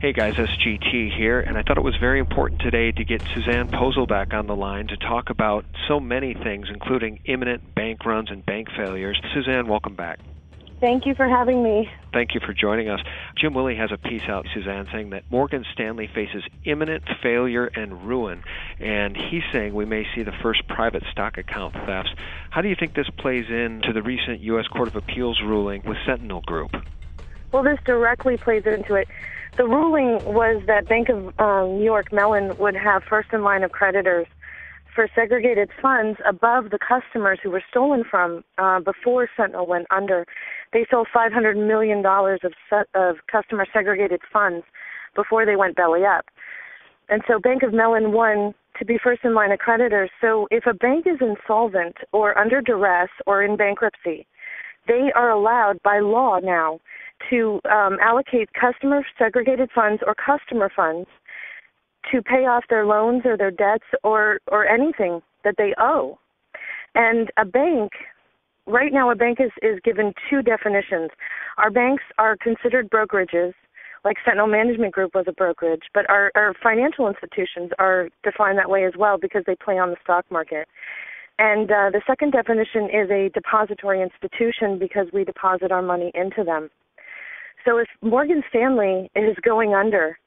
Hey guys, SGT here, and I thought it was very important today to get Susanne Posel back on the line to talk about so many things, including imminent bank runs and bank failures. Suzanne, welcome back. Thank you for having me. Thank you for joining us. Jim Willie has a piece out, Suzanne, saying that Morgan Stanley faces imminent failure and ruin, and he's saying we may see the first private stock account thefts. How do you think this plays into the recent U.S. Court of Appeals ruling with Sentinel Group? Well, this directly plays into it. The ruling was that Bank of New York Mellon would have first in line of creditors for segregated funds above the customers who were stolen from before Sentinel went under. They sold $500 million of customer segregated funds before they went belly up. And so Bank of Mellon won to be first in line of creditors. So if a bank is insolvent or under duress or in bankruptcy, they are allowed by law now to allocate customer segregated funds or customer funds to pay off their loans or their debts or anything that they owe. And a bank, right now a bank is given two definitions. Our banks are considered brokerages, like Sentinel Management Group was a brokerage, but our financial institutions are defined that way as well because they play on the stock market. And the second definition is a depository institution because we deposit our money into them. So if Morgan Stanley is going under,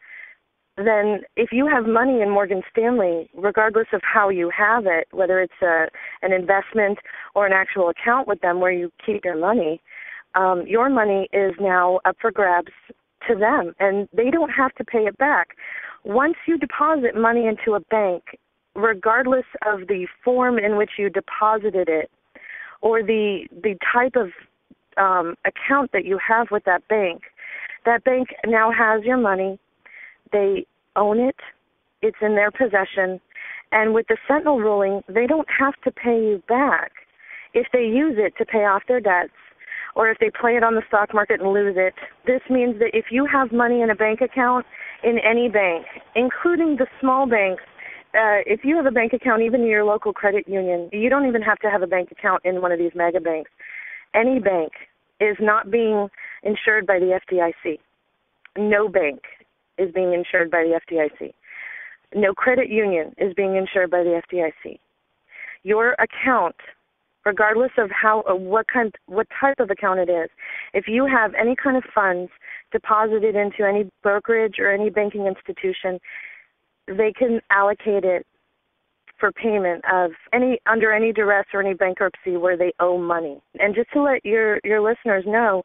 then if you have money in Morgan Stanley, regardless of how you have it, whether it's an investment or an actual account with them where you keep your money is now up for grabs to them, and they don't have to pay it back. Once you deposit money into a bank, regardless of the form in which you deposited it or the type of account that you have with that bank now has your money. They own it. It's in their possession. And with the Sentinel ruling, they don't have to pay you back if they use it to pay off their debts or if they play it on the stock market and lose it. This means that if you have money in a bank account in any bank, including the small banks, if you have a bank account even in your local credit union, you don't even have to have a bank account in one of these mega banks. Any bank is not being insured by the FDIC. No bank is being insured by the FDIC. No credit union is being insured by the FDIC. Your account, regardless of what type of account it is, if you have any kind of funds deposited into any brokerage or any banking institution, they can allocate it for payment of under any duress or any bankruptcy where they owe money. And just to let your listeners know,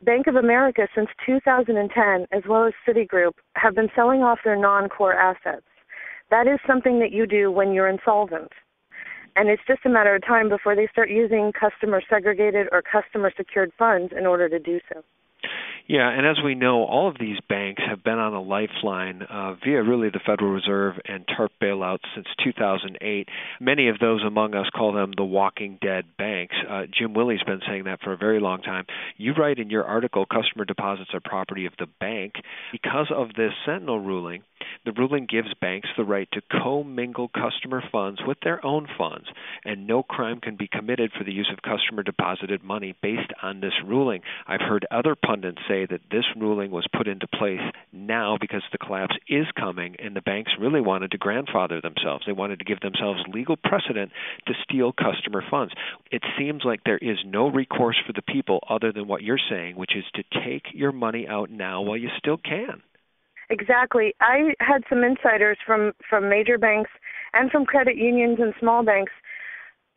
Bank of America since 2010, as well as Citigroup, have been selling off their non-core assets. That is something that you do when you're insolvent. And it's just a matter of time before they start using customer segregated or customer secured funds in order to do so. Yeah, and as we know, all of these banks have been on a lifeline via really the Federal Reserve and TARP bailouts since 2008. Many of those among us call them the walking dead banks. Jim Willie's been saying that for a very long time. You write in your article, customer deposits are property of the bank. Because of this Sentinel ruling, the ruling gives banks the right to commingle customer funds with their own funds, and no crime can be committed for the use of customer deposited money based on this ruling. I've heard other pundits say that this ruling was put into place now because the collapse is coming, and the banks really wanted to grandfather themselves. They wanted to give themselves legal precedent to steal customer funds. It seems like there is no recourse for the people other than what you're saying, which is to take your money out now while you still can. Exactly. I had some insiders from major banks and from credit unions and small banks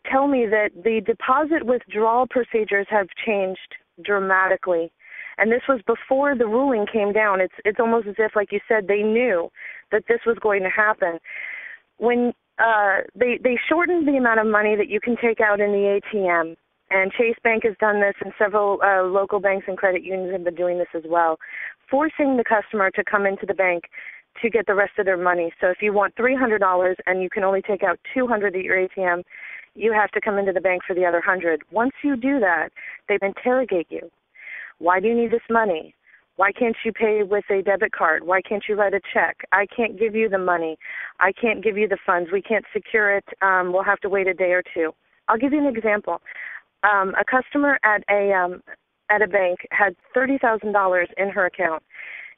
tell me that the deposit withdrawal procedures have changed dramatically. And this was before the ruling came down. It's almost as if, like you said, they knew that this was going to happen. When they shortened the amount of money that you can take out in the ATM, and Chase Bank has done this, and several local banks and credit unions have been doing this as well, forcing the customer to come into the bank to get the rest of their money. So if you want $300 and you can only take out $200 at your ATM, you have to come into the bank for the other $100. Once you do that, they interrogate you. Why do you need this money? Why can't you pay with a debit card? Why can't you write a check? I can't give you the money. I can't give you the funds. We can't secure it. We'll have to wait a day or two. I'll give you an example. A customer at a bank had $30,000 in her account.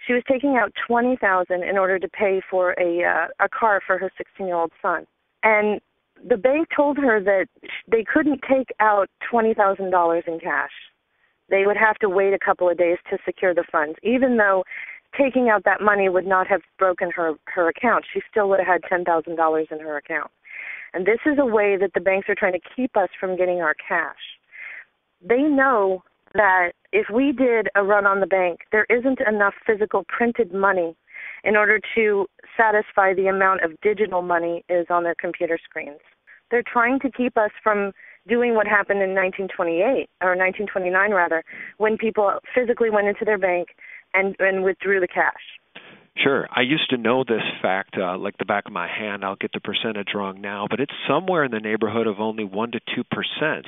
She was taking out $20,000 in order to pay for a car for her 16-year-old son. And the bank told her that they couldn't take out $20,000 in cash. They would have to wait a couple of days to secure the funds, even though taking out that money would not have broken her account. She still would have had $10,000 in her account. And this is a way that the banks are trying to keep us from getting our cash. They know that if we did a run on the bank, there isn't enough physical printed money in order to satisfy the amount of digital money is on their computer screens. They're trying to keep us from doing what happened in 1928, or 1929 rather, when people physically went into their bank and withdrew the cash. Sure. I used to know this fact like the back of my hand. I'll get the percentage wrong now, but it's somewhere in the neighborhood of only 1% to 2%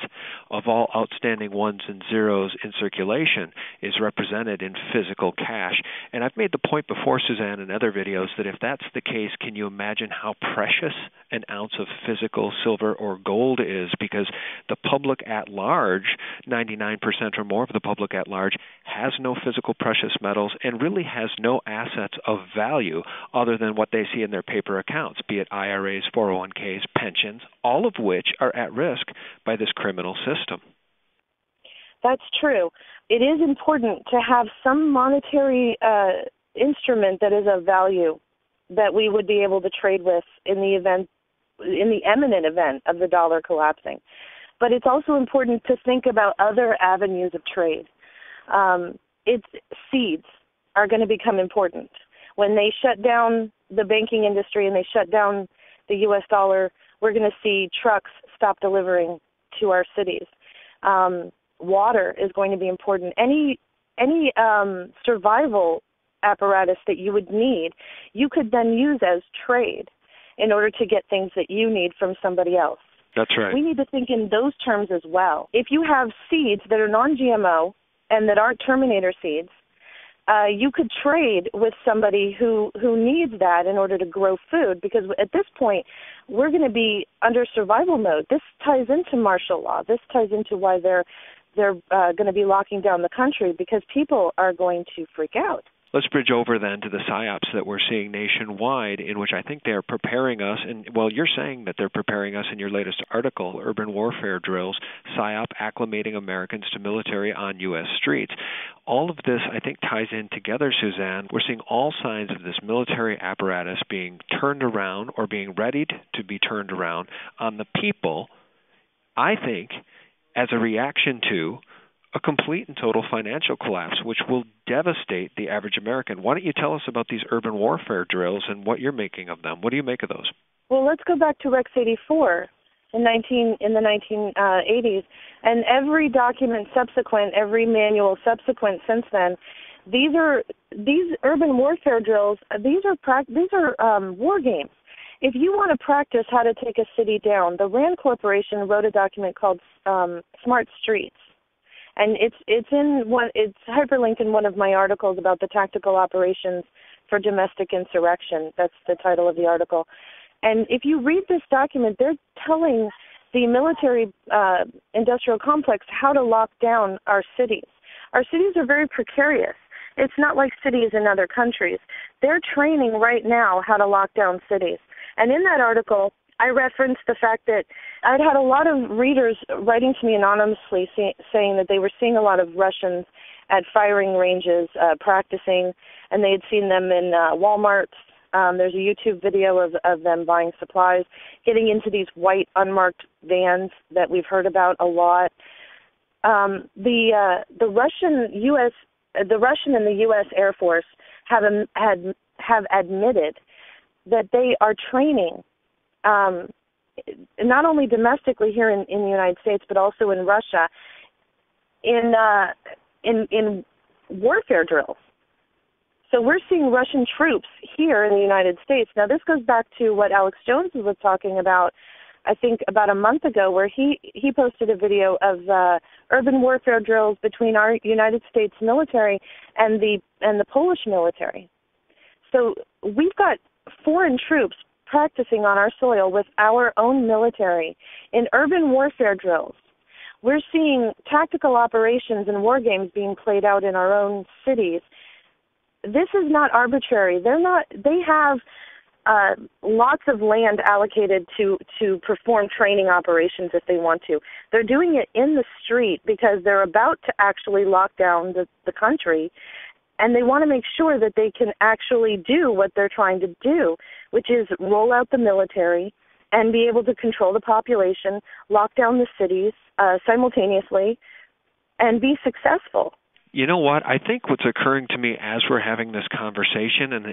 of all outstanding ones and zeros in circulation is represented in physical cash. And I've made the point before, Susanne, in other videos that if that's the case, can you imagine how precious an ounce of physical silver or gold is? Because the public at large, 99% or more of the public at large, has no physical precious metals and really has no assets of value other than what they see in their paper accounts, be it IRAs, 401ks, pensions, all of which are at risk by this criminal system. That's true. It is important to have some monetary instrument that is of value that we would be able to trade with in the imminent event of the dollar collapsing. But it's also important to think about other avenues of trade. Its seeds are going to become important. When they shut down the banking industry and they shut down the U.S. dollar, we're going to see trucks stop delivering to our cities. Water is going to be important. Any survival apparatus that you would need, you could then use as trade in order to get things that you need from somebody else. That's right. We need to think in those terms as well. If you have seeds that are non-GMO and that aren't Terminator seeds, you could trade with somebody who needs that in order to grow food, because at this point, we're going to be under survival mode. This ties into martial law. This ties into why they're going to be locking down the country, because people are going to freak out. Let's bridge over then to the PSYOPs that we're seeing nationwide, in which I think they're preparing us, and well, you're saying that they're preparing us in your latest article, Urban Warfare Drills, PSYOP Acclimating Americans to Military on U.S. Streets. All of this, I think, ties in together, Susanne. We're seeing all signs of this military apparatus being turned around or being readied to be turned around on the people, I think, as a reaction to a complete and total financial collapse, which will devastate the average American. Why don't you tell us about these urban warfare drills and what you're making of them? What do you make of those? Well, let's go back to Rex 84 in the 1980s, and every document subsequent, every manual subsequent since then. These urban warfare drills. These are war games. If you want to practice how to take a city down, the RAND Corporation wrote a document called Smart Streets. And it's hyperlinked in one of my articles about the tactical operations for domestic insurrection. That's the title of the article. And if you read this document, they're telling the military industrial complex how to lock down our cities. Our cities are very precarious. It's not like cities in other countries. They're training right now how to lock down cities. And in that article, I referenced the fact that I'd had a lot of readers writing to me anonymously saying that they were seeing a lot of Russians at firing ranges practicing, and they had seen them in Walmarts. There's a YouTube video of them buying supplies, getting into these white unmarked vans that we've heard about a lot. The Russian and the U.S. Air Force have admitted that they are training. Not only domestically here in the United States, but also in Russia, in warfare drills. So we're seeing Russian troops here in the United States. Now, this goes back to what Alex Jones was talking about, I think, about a month ago, where he posted a video of urban warfare drills between our United States military and the Polish military. So we've got foreign troops practicing on our soil with our own military in urban warfare drills. We're seeing tactical operations and war games being played out in our own cities. this is not arbitrary. They have lots of land allocated to perform training operations if they want to. They're doing it in the street because they're about to actually lock down the country, and they want to make sure that they can actually do what they're trying to do, which is roll out the military and be able to control the population, lock down the cities simultaneously, and be successful. You know what? I think what's occurring to me as we're having this conversation, and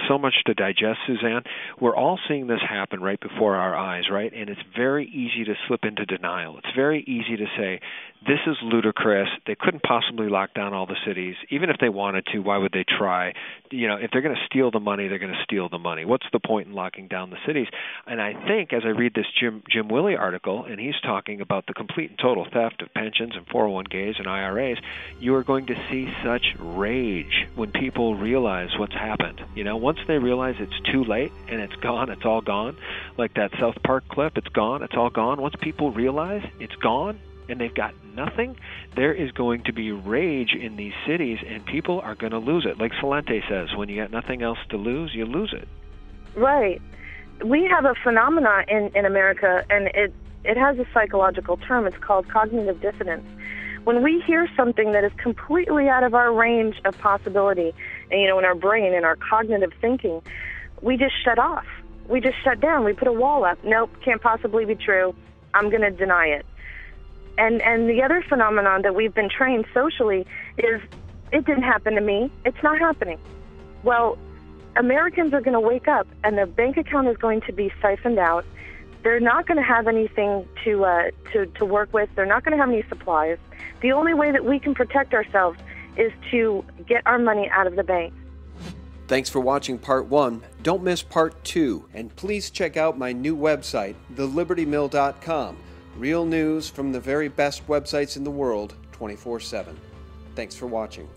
so much to digest, Suzanne, we're all seeing this happen right before our eyes, right? And it's very easy to slip into denial. It's very easy to say, this is ludicrous. They couldn't possibly lock down all the cities. Even if they wanted to, why would they try? If they're going to steal the money, they're going to steal the money. What's the point in locking down the cities? And I think as I read this Jim Willey article, and he's talking about the complete and total theft of pensions and 401ks and IRAs, you are going to see such rage when people realize what's happened. Once they realize it's too late and it's gone, it's all gone. Like that South Park clip, it's gone, it's all gone. Once people realize it's gone and they've got nothing, there is going to be rage in these cities and people are going to lose it. Like Salente says, when you got nothing else to lose, you lose it. Right. We have a phenomenon in America, and it has a psychological term. It's called cognitive dissonance. When we hear something that is completely out of our range of possibility, and, in our brain, in our cognitive thinking, we just shut off. We just shut down. We put a wall up. Nope, can't possibly be true. I'm going to deny it. And the other phenomenon that we've been trained socially is, it didn't happen to me. It's not happening. Well, Americans are going to wake up, and their bank account is going to be siphoned out. They're not going to have anything to work with. They're not going to have any supplies. The only way that we can protect ourselves is to get our money out of the bank. Thanks for watching Part 1. Don't miss Part 2. And please check out my new website, thelibertymill.com. Real news from the very best websites in the world, 24/7. Thanks for watching.